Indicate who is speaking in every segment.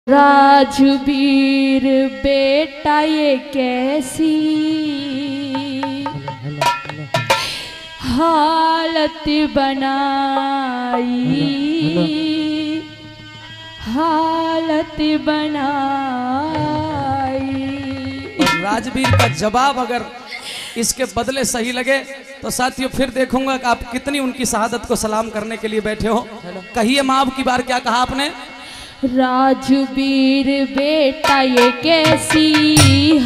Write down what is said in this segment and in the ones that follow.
Speaker 1: राजवीर बेटा ये कैसी हालत बनाई, हालत बनाई।
Speaker 2: राजवीर का जवाब अगर इसके बदले सही लगे तो साथियों फिर देखूंगा कि आप कितनी उनकी शहादत को सलाम करने के लिए बैठे हो। कहिए माँ अब की बार क्या कहा आपने?
Speaker 1: राजवीर बेटा ये कैसी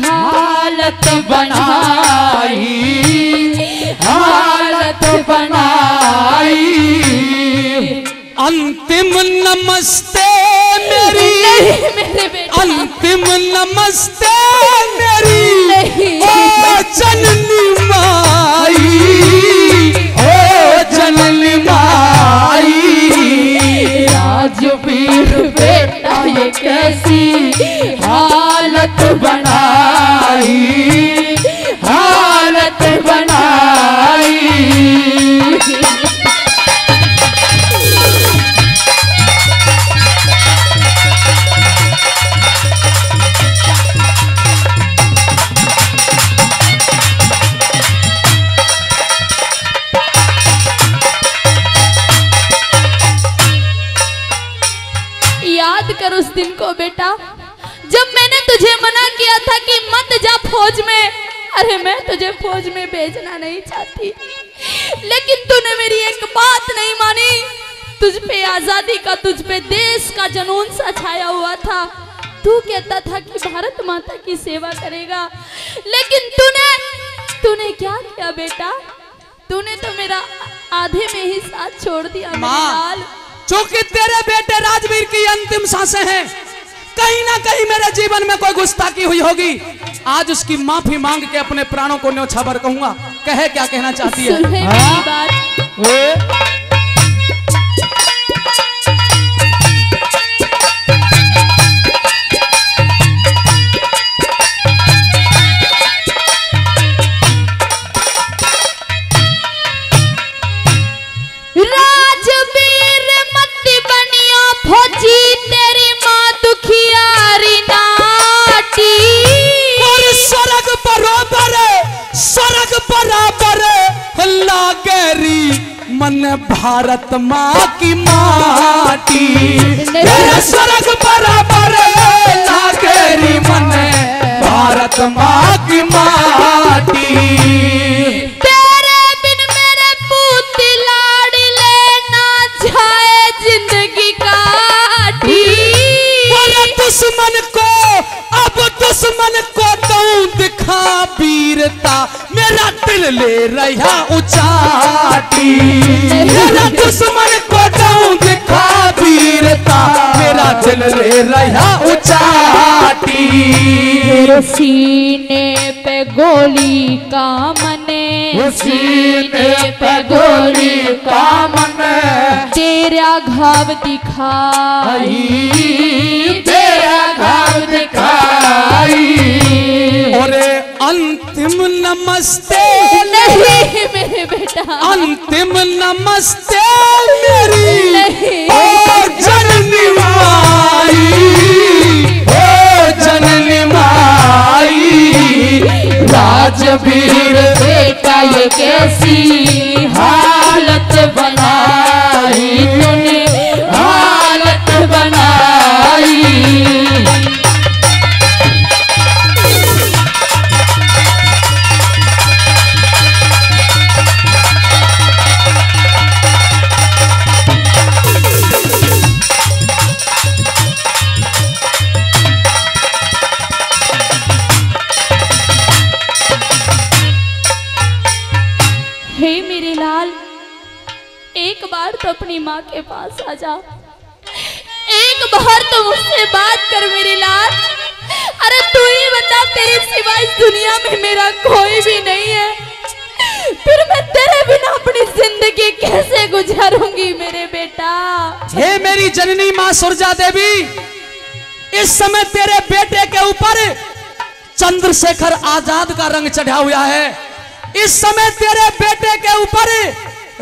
Speaker 1: हालत बनाई, हालत बनाई।
Speaker 2: अंतिम नमस्ते मेरी, अंतिम नमस्ते मेरी ओ जननी माई, ओ जननी माई।
Speaker 1: राजवीर बेटा ये कैसी हालत बनाई, हालत बनाई। याद कर उस दिन को बेटा जब मैंने तुझे मना किया था कि मत जा फौज में। अरे मैं तुझे फौज में भेजना नहीं चाहती, लेकिन तूने मेरी एक बात नहीं मानी। तुझ पे आजादी का, तुझ पे देश का जुनून सा छाया हुआ था। तू कहता था कि भारत माता की सेवा करेगा, लेकिन तूने क्या किया बेटा? तूने तो मेरा आधे में ही साथ छोड़ दिया मेरे लाल।
Speaker 2: चूंकि तेरे बेटे राजवीर की अंतिम सांसें हैं, कहीं ना कहीं मेरे जीवन में कोई गुस्ताखी हुई होगी। आज उसकी माफी मांग के अपने प्राणों को न्योछावर कहूंगा। कहे क्या कहना चाहती है?
Speaker 1: राजवीर मत बनिया फौजी, तेरी माँ दुखियारी नाटी।
Speaker 2: और स्वर्ग बराबर, स्वर्ग बराबर लागेरी मन भारत माँ की माटी। मेरा स्वर्ग बराबर लागेरी मन भारत माँ की माटी। दुश्मन को, अब दुश्मन को दूं दिखा वीरता, मेरा दिल ले रहा उचाटी। मेरा दुश्मन को दूं दिखा वीरता, मेरा दिल ले रहा उचाटी।
Speaker 1: सीने पे गोली का मने, सीने पे गोली का मने, तेरा घाव दिखाई, तेरा घाव दिखाई।
Speaker 2: और अंतिम नमस्ते
Speaker 1: नहीं मेरे बेटा,
Speaker 2: अंतिम नमस्ते मेरी ओ जननी माई, ओ जननी माई।
Speaker 1: राजवीर बेटा ये कैसी हालत बनाई तूने, हालत बनाई। हे मेरे लाल, एक बार तो अपनी माँ के पास आ जा, एक बार तो मुझसे बात कर मेरे लाल। अरे तू ही बता, तेरे सिवा इस दुनिया में मेरा कोई भी नहीं है, फिर मैं तेरे बिना अपनी जिंदगी कैसे गुजारूंगी मेरे बेटा?
Speaker 2: हे मेरी जननी माँ सुरजा देवी, इस समय तेरे बेटे के ऊपर चंद्रशेखर आजाद का रंग चढ़ा हुआ है। इस समय तेरे बेटे के ऊपर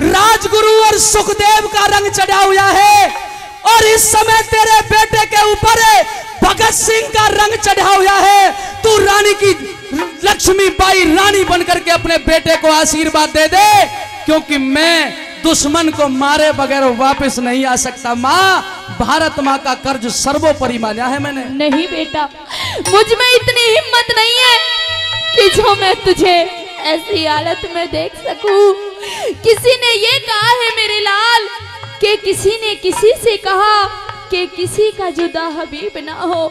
Speaker 2: राजगुरु और सुखदेव का रंग चढ़ा हुआ है, और इस समय तेरे बेटे के ऊपर तेज सिंह का रंग चढ़ा हुआ है। तू रानी की लक्ष्मीबाई रानी बनकर के अपने बेटे को आशीर्वाद दे दे, क्योंकि मैं दुश्मन को मारे बगैर वापस नहीं आ सकता। माँ, भारत माँ का कर्ज सर्वोपरि माना है मैंने।
Speaker 1: नहीं बेटा, मुझ में इतनी हिम्मत नहीं है कि जो मैं तुझे ऐसी हालत में देख सकूं। किसी ने ये कहा है मेरे लाल कि किसी ने किसी से कहा कि किसी का जुदा हबीब ना हो,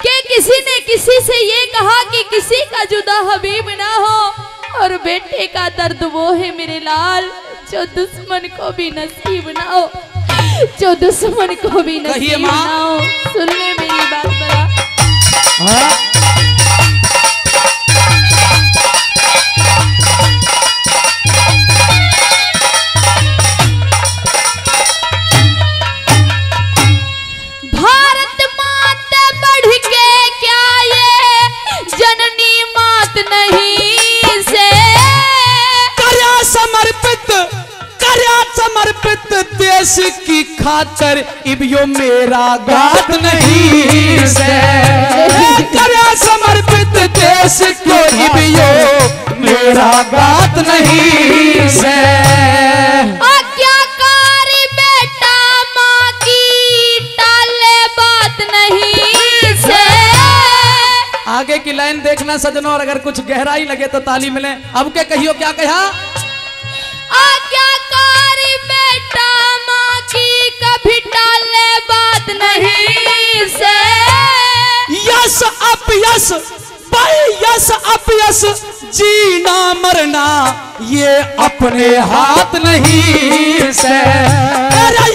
Speaker 1: कि किसी ने किसी से ये कहा कि किसी का जुदा हबीब ना हो। और बेटे का दर्द वो है मेरे लाल जो दुश्मन को भी नसीब ना हो, जो दुश्मन को भी नसीब ना हो। सुन ले मेरी बात बड़ा। भारत मात बढ़ के क्या ये जननी मात नहीं से,
Speaker 2: समर्पित देश की खातर इबियो मेरा गात नहीं से। समर्पित देश को इबियो मेरा गात नहीं से।
Speaker 1: आज्ञाकारी बेटा माँ की टाले बात नहीं से।
Speaker 2: आगे की लाइन देखना सजनों, और अगर कुछ गहराई लगे तो ताली मिले। अब के कहियो क्या कहा?
Speaker 1: आज्ञाकारी बेटा माँ की कभी टाले बात नहीं से।
Speaker 2: यस अपयस, यस अपयस, जीना मरना ये अपने हाथ नहीं से।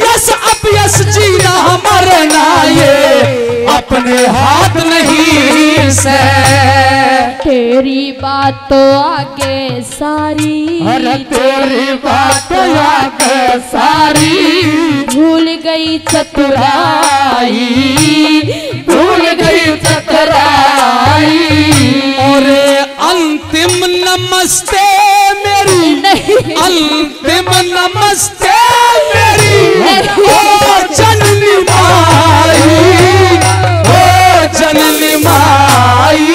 Speaker 2: यस अपयस, जीना मरना ये अपने हाथ नहीं से।
Speaker 1: तेरी बात तो आगे सारी,
Speaker 2: अरे तेरी बात तो आगे सारी,
Speaker 1: भूल गई चतुराई,
Speaker 2: भूल गई चतुराई। और अंतिम नमस्ते मेरी, अंतिम नमस्ते मेरी, ओ जननी माई, ओ जननी माई।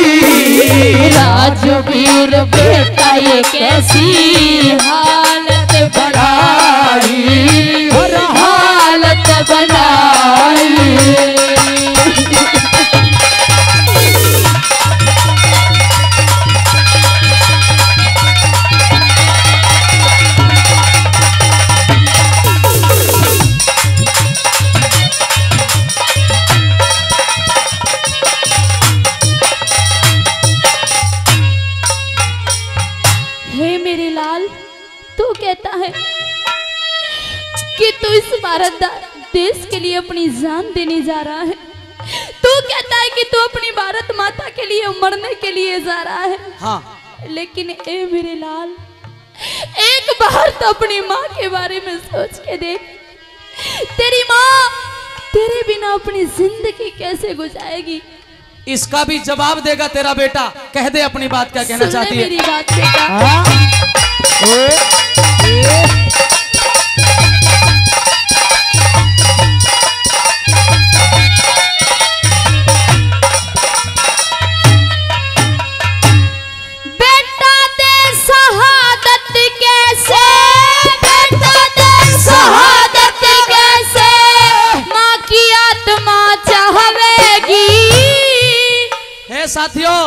Speaker 1: राजवीर बेटा ये कैसी हालत बनाई, हालत बनाई। कहता है कि तू इस भारत देश के लिए अपनी जान देने जा रहा है। तू कहता है कि तू अपनी भारत माता के लिए मरने के लिए जा रहा है।
Speaker 2: हाँ।
Speaker 1: लेकिन ए मेरे लाल, एक बार तो अपनी माँ के बारे में सोच के देख। तेरी माँ तेरे बिना अपनी जिंदगी कैसे गुजारेगी?
Speaker 2: इसका भी जवाब देगा तेरा बेटा। कह दे अपनी बात, क्या कहना चाहती है?
Speaker 1: मेरी बात बेटा। बेटा दे शहादत कैसे, बेटा दे शहादत कैसे, माँ की आत्मा चाहेगी।
Speaker 2: हे साथियों,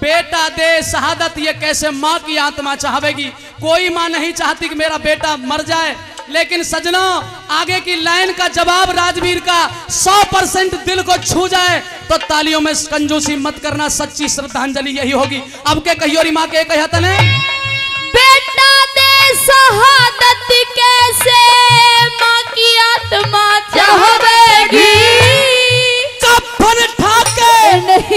Speaker 2: बेटा दे शहादत ये कैसे माँ की आत्मा चाहेगी? कोई माँ नहीं चाहती कि मेरा बेटा मर जाए। लेकिन सजनों, आगे की लाइन का जवाब राजवीर का 100% दिल को छू जाए तो तालियों में कंजूसी मत करना। सच्ची श्रद्धांजलि यही होगी। अब के कहियोरी माँ के कहा तने,
Speaker 1: बेटा दे शहादत कैसे, माँ की आत्मा चाहेगी।
Speaker 2: कफन ठाके,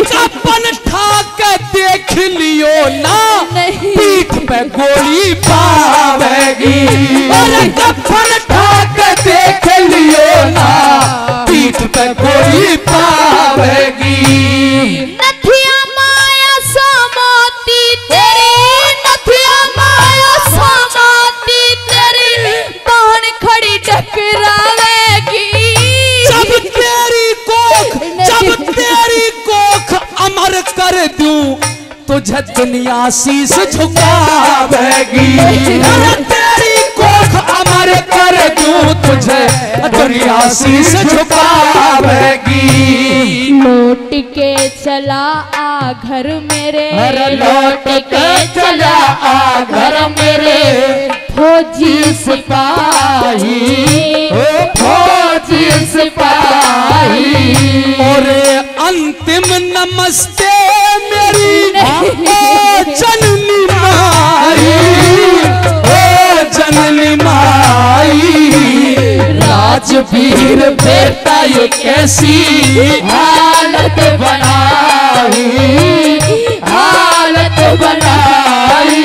Speaker 2: कफन ठाके देख लियो ना, पीठ पे गोली पावेगी। अरे कफन ठाके देख लियो ना, पीठ पे गोली पावेगी।
Speaker 1: नथिया माया सामोती तेरी, नथिया माया सामोती तेरी, बहन खड़ी टकरावेगी।
Speaker 2: जब तेरी कोख, जब तुझे दुनिया शीश झुकावेगी। तेरी कोख अमर कर दूं तुझे दुनिया शीश झुकावेगी।
Speaker 1: लौट के चला आ घर मेरे,
Speaker 2: लौट के चला आ घर मेरे,
Speaker 1: फौजी सिपाही,
Speaker 2: फौजी सिपाही। और अंतिम नमस्ते मेरी जननी माई, ओ जननी माई। राजवीर बेटा ये कैसी हालत बनाई, हालत बनाई।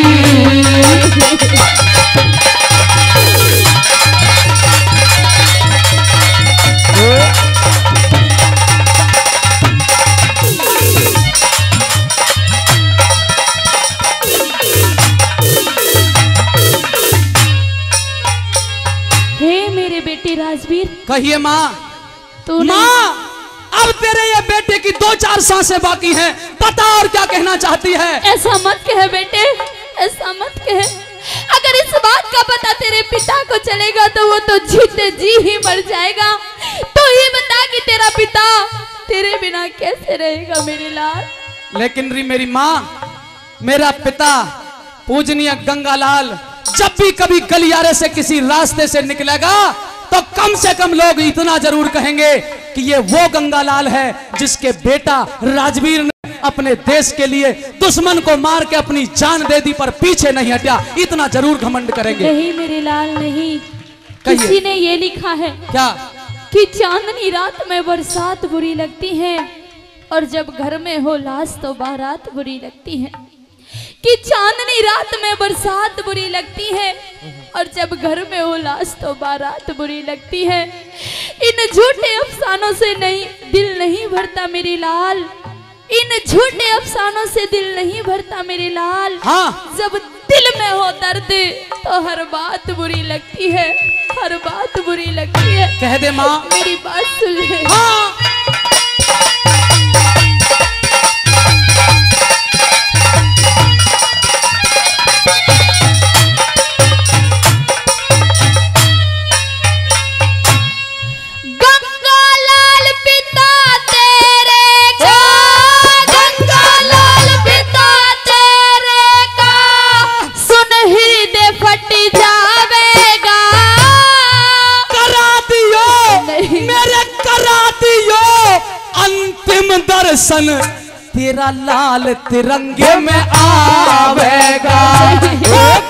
Speaker 1: राजवीर,
Speaker 2: कहिए माँ।
Speaker 1: तू
Speaker 2: माँ, अब तेरे ये बेटे की 2-4 सांसें बाकी हैं, पता और क्या कहना चाहती है?
Speaker 1: ऐसा मत कहे बेटे, ऐसा मत कहे। अगर इस बात का पता तेरे पिता को चलेगा तो वो तो जीते जी ही मर जाएगा। तो ये बता कि तेरा पिता तेरे बिना कैसे रहेगा मेरे लाल।
Speaker 2: लेकिन मेरी माँ, मेरा पिता पूजनीय गंगालाल जब भी कभी गलियारे से किसी रास्ते से निकलेगा तो कम से कम लोग इतना जरूर कहेंगे कि ये वो गंगालाल है जिसके बेटा राजवीर ने अपने देश के लिए दुश्मन को मार के अपनी जान दे दी पर पीछे नहीं हटा। इतना जरूर घमंड करेंगे।
Speaker 1: नहीं मेरे लाल, नहीं। किसी ने ये लिखा है
Speaker 2: क्या
Speaker 1: कि चांदनी रात में बरसात बुरी लगती है और जब घर में हो लाश तो बारात बुरी लगती है। कि चांदनी रात में बरसात बुरी लगती है और जब घर में हो लाश तो बारात बुरी लगती है। इन झूठे अफसानों से नहीं दिल नहीं भरता मेरे लाल, इन झूठे अफसानों से दिल नहीं भरता मेरे लाल।
Speaker 2: हाँ।
Speaker 1: जब दिल में हो दर्द तो हर बात बुरी लगती है, हर बात बुरी लगती है।
Speaker 2: कह दे माँ,
Speaker 1: मेरी बात सुन ले।
Speaker 2: हाँ। दर्शन तेरा लाल तिरंगे में आवेगा,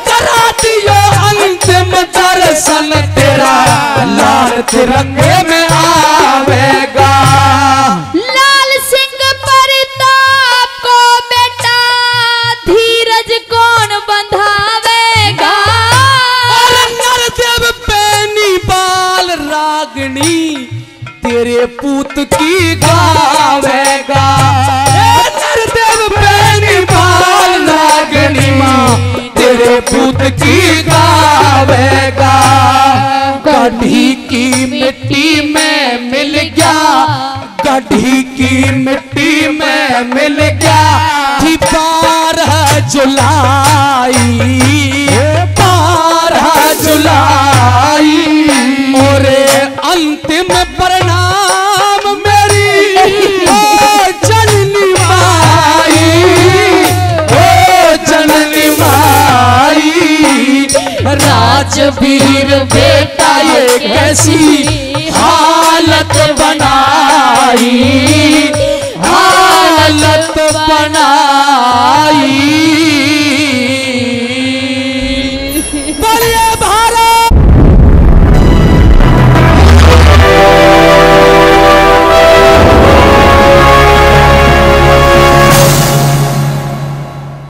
Speaker 2: करा दियो अंतिम दर्शन तेरा लाल तिरंगे में आवेगा।
Speaker 1: लाल सिंह प्रताप को बेटा धीरज कौन बंधावेगा,
Speaker 2: और नरदेव पैनी बाल रागनी तेरे पूत की गावेगा। नरदेव पैनी बाल रागनी माँ तेरे पूत की गावेगा। गढ़ी की मिट्टी में मिल गया, गढ़ी की मिट्टी में मिल गया थी 12 जुलाई, 12 जुलाई। और अंतिम परिणाम मेरी जननी माई, ओ जननी माई। राजवीर बेटा ये कैसी हालत बनाई,